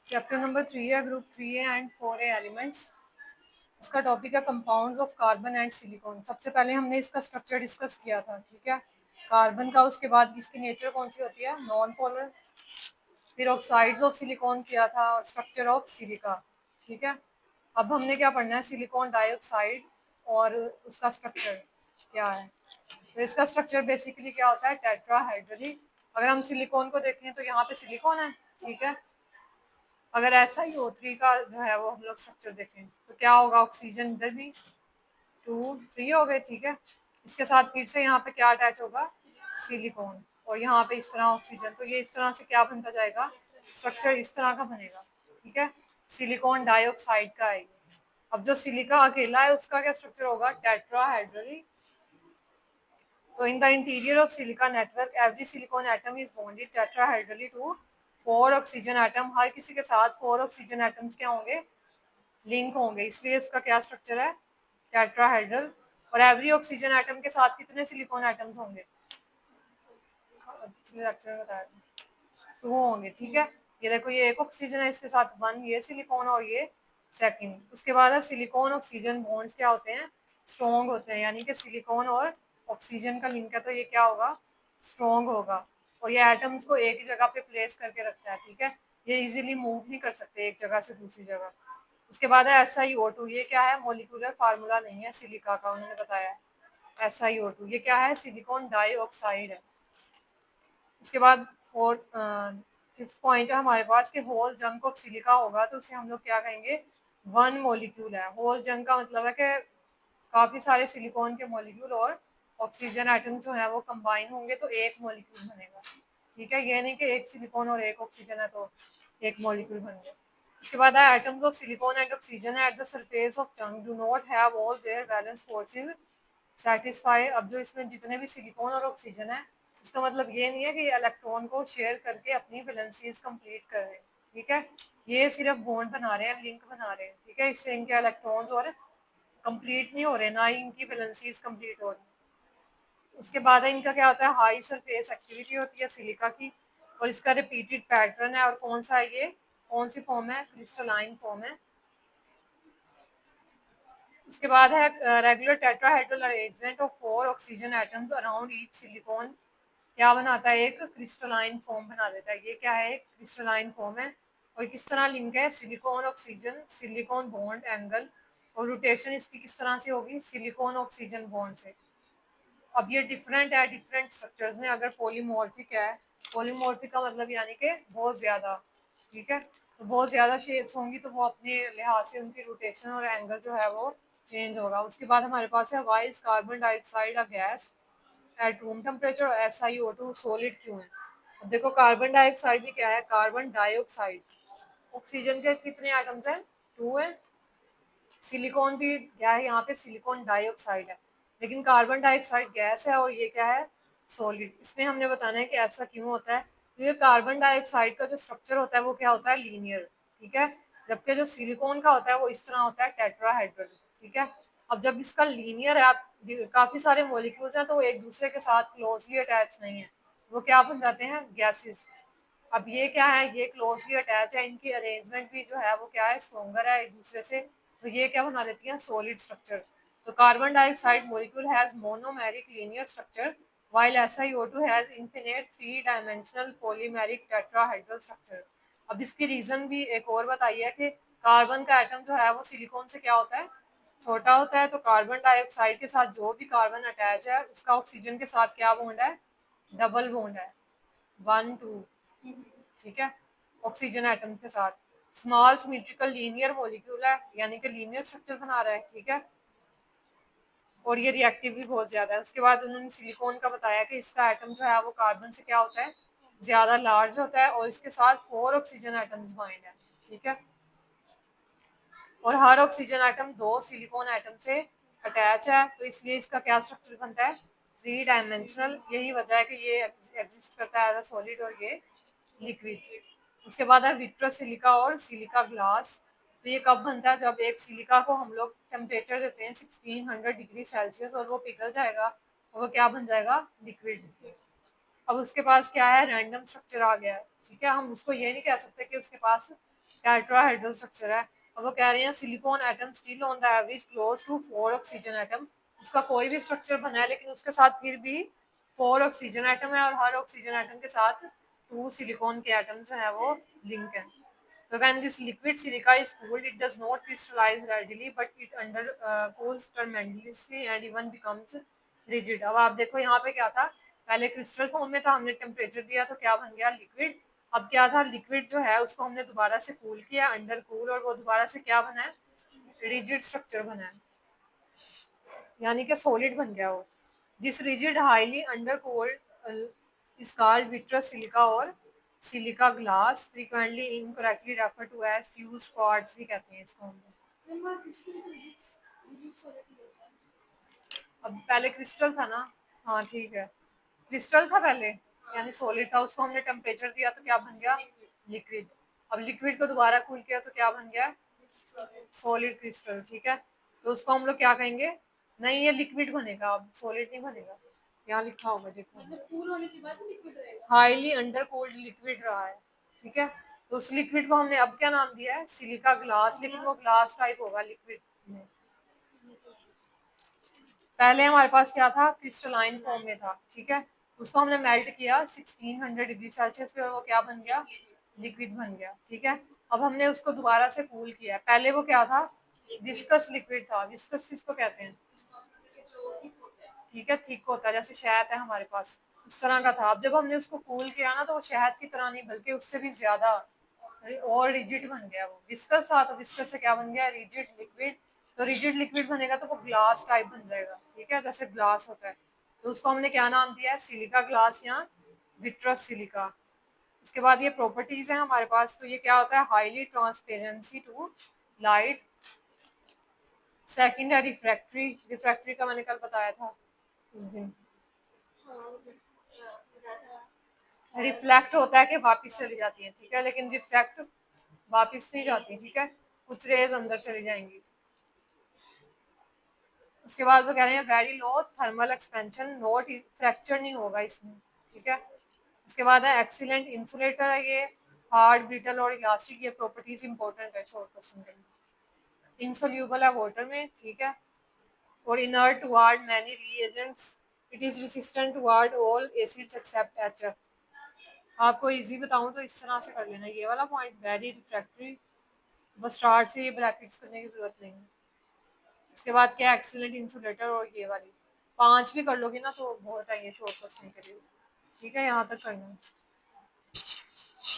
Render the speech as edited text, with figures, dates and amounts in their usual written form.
Chapter number 3 है, group 3A and 4A elements. इसका topic है compounds of carbon and silicon. सबसे पहले हमने इसका स्ट्रक्चर डिस्कस किया था, ठीक है, कार्बन का। उसके बाद इसकी नेचर कौन सी होती है, नॉन पोलर। फिर ऑक्साइड्स ऑफ सिलिकॉन किया था और स्ट्रक्चर ऑफ सिलिका, ठीक है। अब हमने क्या पढ़ना है, सिलिकॉन डाइऑक्साइड और उसका स्ट्रक्चर क्या है। तो इसका स्ट्रक्चर बेसिकली क्या होता है, टेट्राहाइड्रली। अगर हम सिलिकॉन को देखें तो यहाँ पे सिलिकॉन है, ठीक है। अगर ऐसा ही O3 का जो है वो हम लोग स्ट्रक्चर देखें तो क्या होगा, ऑक्सीजन इधर भी 2 3 हो गए, ठीक है। इसके साथ फिर से यहाँ पे क्या अटैच होगा, सिलिकॉन, और यहाँ पे इस तरह ऑक्सीजन। तो ये इस तरह से क्या बनता जाएगा, स्ट्रक्चर इस तरह का बनेगा, ठीक है। सिलिकॉन डाइऑक्साइड का है। अब जो सिलिका अकेला है उसका क्या स्ट्रक्चर होगा, टेट्राहाइड्रली। तो in the interior of silica network every silicon atom is bonded tetrahedrally to 4 oxygen atom. हर किसी के साथ 4 ऑक्सीजन एटम्स क्या होंगे, लिंक होंगे, इसलिए इसका क्या स्ट्रक्चर है, टेट्राहाइड्रल। और एवरी ऑक्सीजन एटम के साथ कितने सिलिकॉन एटम्स होंगे, पिछले लेक्चर में बताया था, 2 होंगे, ठीक है। ये देखो, ये एक ऑक्सीजन है, इसके साथ 1 ये सिलिकॉन और ये सेकंड। उसके बाद है सिलिकॉन ऑक्सीजन बॉन्ड्स क्या होते हैं, स्ट्रॉन्ग होते हैं, यानी कि सिलिकॉन और ऑक्सीजन का लिंक है तो ये क्या होगा, स्ट्रॉन्ग होगा। और ये एटम्स को एक ही जगह पे प्लेस करके रखता है, ठीक है। ये इजीली मूव नहीं कर सकते एक जगह से दूसरी जगह। उसके बाद है SiO2। ये क्या है, मोलिकुलर फार्मूला नहीं है सिलिका का, उन्होंने बताया है। SiO2 ये क्या है, सिलिकॉन डाइऑक्साइड है। उसके बाद फिफ्थ पॉइंट है हमारे पास कि होल जंक ऑफ सिलिका होगा तो उसे हम लोग क्या कहेंगे, 1 मॉलिक्यूल है। होल जंक का मतलब है कि काफी सारे सिलिकॉन के मॉलिक्यूल और ऑक्सीजन एटम जो है वो कंबाइन होंगे तो 1 मॉलिक्यूल बनेगा, ठीक है। ये नहीं कि एक सिलिकॉन और एक ऑक्सीजन है तो 1 मॉलिक्यूल बन गया। उसके बाद है atoms of silicon and oxygen at the surface of junk do not have all there valence forces satisfy. अब जो इसमें जितने भी सिलिकॉन और ऑक्सीजन है, इसका मतलब ये नहीं है कि इलेक्ट्रॉन को शेयर करके अपनी वैलेंसीज कंप्लीट कर रहे हैं, ठीक है। ये सिर्फ बॉन्ड बना रहे हैं, लिंक बना रहे हैं, ठीक है। इससे इनके इलेक्ट्रॉन्स और कंप्लीट नहीं हो रहे, ना ही इनकी वैलेंसीज कंप्लीट हो रही। उसके बाद है इनका क्या होता है, हाई सरफेस एक्टिविटी होती है सिलिका की, और इसका रिपीटेड पैटर्न है। और कौन सा है ये, कौन सी फॉर्म है, क्रिस्टलाइन फॉर्म है। उसके बाद है regular tetrahedral arrangement of 4 oxygen atoms around each silicon क्या बनाता है, एक क्रिस्टलाइन फॉर्म बना देता है। ये क्या है, एक क्रिस्टलाइन फॉर्म है। और किस तरह लिंक है, silicon oxygen silicon bond angle. और रोटेशन इसकी किस तरह से होगी, सिलिकॉन ऑक्सीजन बॉन्ड से। अब ये डिफरेंट है डिफरेंट स्ट्रक्चर्स में। अगर पॉलीमॉर्फिक है, पॉलीमॉर्फिक का मतलब यानी कि बहुत ज्यादा, ठीक है। तो बहुत ज्यादा शेप्स होंगी तो वो अपने लिहाज से उनकी रोटेशन और एंगल जो है वो चेंज होगा। उसके बाद हमारे पास है why is carbon dioxide a gas at room temperature और SiO2 सॉलिड क्यों है। अब देखो, कार्बन डाइऑक्साइड भी क्या है, कार्बन डाइऑक्साइड। ऑक्सीजन के कितने एटम्स हैं, 2 है। सिलिकॉन भी क्या है, यहाँ पे सिलिकॉन डाइऑक्साइड है। लेकिन कार्बन डाइऑक्साइड गैस है और ये क्या है, सॉलिड। इसमें हमने बताना है कि ऐसा क्यों होता है। तो ये कार्बन डाइऑक्साइड का जो स्ट्रक्चर होता है वो क्या होता है, लीनियर, ठीक है। जबकि जो सिलिकॉन का होता है वो इस तरह होता है, टेट्राहेड्रल, ठीक है। अब जब इसका लीनियर है, आप काफी सारे मॉलिक्यूल्स हैं तो वो एक दूसरे के साथ क्लोजली अटैच नहीं है, वो क्या बन जाते हैं, गैसेस। अब ये क्या है, ये क्लोजली अटैच है, इनकी अरेंजमेंट भी जो है वो क्या है, स्ट्रॉन्गर है एक दूसरे से। तो ये क्या बना लेती हैं, सॉलिड स्ट्रक्चर। तो carbon dioxide molecule has monomeric linear structure while SiO2 has infinite 3 dimensional polymeric tetrahedral structure। अब इसकी रीजन भी एक और बताइए है कि कार्बन का एटम जो है वो सिलिकॉन से क्या होता है, छोटा होता है। तो कार्बन डाइऑक्साइड के साथ जो भी कार्बन अटैच है उसका ऑक्सीजन के साथ क्या बॉन्ड है, डबल बॉन्ड है, 1 2, ठीक है, ऑक्सीजन एटम के साथ। स्मॉल सिमेट्रिकल लीनियर मॉलिक्यूल है, यानी कि लीनियर स्ट्रक्चर बना रहा है, ठीक है। और ये रिएक्टिव भी बहुत ज्यादा है। उसके बाद उन्होंने सिलिकॉन का बताया कि इसका एटम जो है वो कार्बन से क्या होता है, ज्यादा लार्ज होता है और इसके साथ 4 ऑक्सीजन एटम्स बाइंड है, ठीक है। और हर ऑक्सीजन एटम 2 सिलिकॉन एटम से अटैच है, तो इसलिए इसका क्या स्ट्रक्चर बनता है, 3 डायमेंशनल। यही वजह है कि ये एग्जिस्ट करता है एज अ सॉलिड और ये लिक्विड। उसके बाद है विट्रस सिलिका और सिलिका ग्लास। तो ये कब बनता है, जब एक सिलिका को हम लोग टेम्परेचर देते हैं 1600 डिग्री सेल्सियस और वो पिघल जाएगा और वो क्या बन जाएगा, लिक्विड। अब उसके पास क्या है, रैंडम स्ट्रक्चर आ गया है, ठीक है। हम उसको ये नहीं कह सकते कि उसके पास टेट्राहेड्रल स्ट्रक्चर है। अब वो कह रहे हैं silicon atom still on the average close to 4 oxygen atom. उसका कोई भी स्ट्रक्चर बना है लेकिन उसके साथ फिर भी 4 ऑक्सीजन एटम है और हर ऑक्सीजन एटम के साथ 2 सिलिकॉन के एटम जो है वो लिंक है। So when this liquid silica is cooled, it does not crystallize readily, but it cools tremendously and even becomes rigid. अब आप देखो यहाँ पे क्या था, पहले क्रिस्टल फॉर्म में था, हमने टेम्परेचर दिया तो क्या बन गया लिक्विड। अब क्या था, लिक्विड जो है उसको हमने दोबारा से कूल किया, अंडर कूल, और वो दोबारा से क्या बना है, रिजिड स्ट्रक्चर बना है, यानी कि सॉलिड बन गया वो। This rigid highly under cold is called vitreous silica और silica glass, frequently incorrectly refer to as fused quartz भी कहते हैं इसको हम। अब पहले क्रिस्टल था ना, हाँ ठीक है, क्रिस्टल था पहले, यानी सॉलिड था, उसको हमने टेम्परेचर दिया तो क्या बन गया लिक्विड। अब लिक्विड को दोबारा कूल किया तो क्या बन गया सॉलिड क्रिस्टल, ठीक है। तो उसको हम लोग क्या कहेंगे, नहीं ये लिक्विड बनेगा, अब सॉलिड नहीं बनेगा। यहाँ लिखा होगा देखो, मतलब कूल होने के बाद लिक्विड रहेगा, हाईली अंडर कोल्ड लिक्विड रहा है, ठीक है। तो उस लिक्विड को हमने अब क्या नाम दिया है, सिलिका ग्लास, लेकिन वो ग्लास टाइप होगा लिक्विड में। पहले हमारे पास क्या था, क्रिस्टलाइन फॉर्म में था, ठीक है। उसको हमने मेल्ट किया 1600 डिग्री सेल्सियस पे और वो क्या बन गया, लिक्विड बन गया, ठीक है। अब हमने उसको दोबारा से कूल किया, पहले वो क्या था, विस्कस लिक्विड था, विस्कस किसको कहते हैं, ठीक है, थिक होता है, जैसे शहद है हमारे पास उस तरह का था। अब जब हमने उसको कूल किया ना तो वो शहद की तरह नहीं बल्कि उससे भी ज्यादा और रिजिड बन गया, वो विस्कस था तो विस्कस से क्या बन गया रिजिड लिक्विड। तो रिजिड लिक्विड बनेगा तो वो ग्लास टाइप बन जाएगा, ठीक है, जैसे ग्लास होता है। तो उसको हमने क्या नाम दिया है, सिलिका ग्लास या विट्रस सिलिका। उसके बाद ये प्रॉपर्टीज है हमारे पास, तो ये क्या होता है, highly transparency to light, second है रिफ्रैक्टरी, रिफ्रैक्टरी का मैंने कल बताया था उस दिन, रिफ्लेक्ट होता है कि वापस चली जाती है, ठीक है, लेकिन रिफ्रैक्ट वापस नहीं जाती, ठीक है, कुछ रेज अंदर चली जाएंगी। उसके बाद वो कह रहे हैं very low thermal expansion, note fracture नहीं होगा इसमें, ठीक है। उसके बाद है एक्सीलेंट इंसुलेटर है ये, हार्ड ब्रिटल और इलास्टिक, ये प्रॉपर्टीज इंपॉर्टेंट है शॉर्ट क्वेश्चन के लिए। इंसोल्यूबल है वाटर में, ठीक है, और inert toward many reagents, it is resistant toward all acids except HF. आपको इजी बताऊं तो इस तरह से कर लेना, ये वाला पॉइंट वेरी रिफ्रैक्टरी, बस स्टार्ट से ये ब्रैकेट्स करने की जरूरत नहीं है। उसके बाद क्या एक्सीलेंट इंसुलेटर, और ये वाली 5 भी कर लोगे ना तो बहुत है ये शॉर्ट क्वेश्चन के लिए, ठीक है, यहाँ तक करना।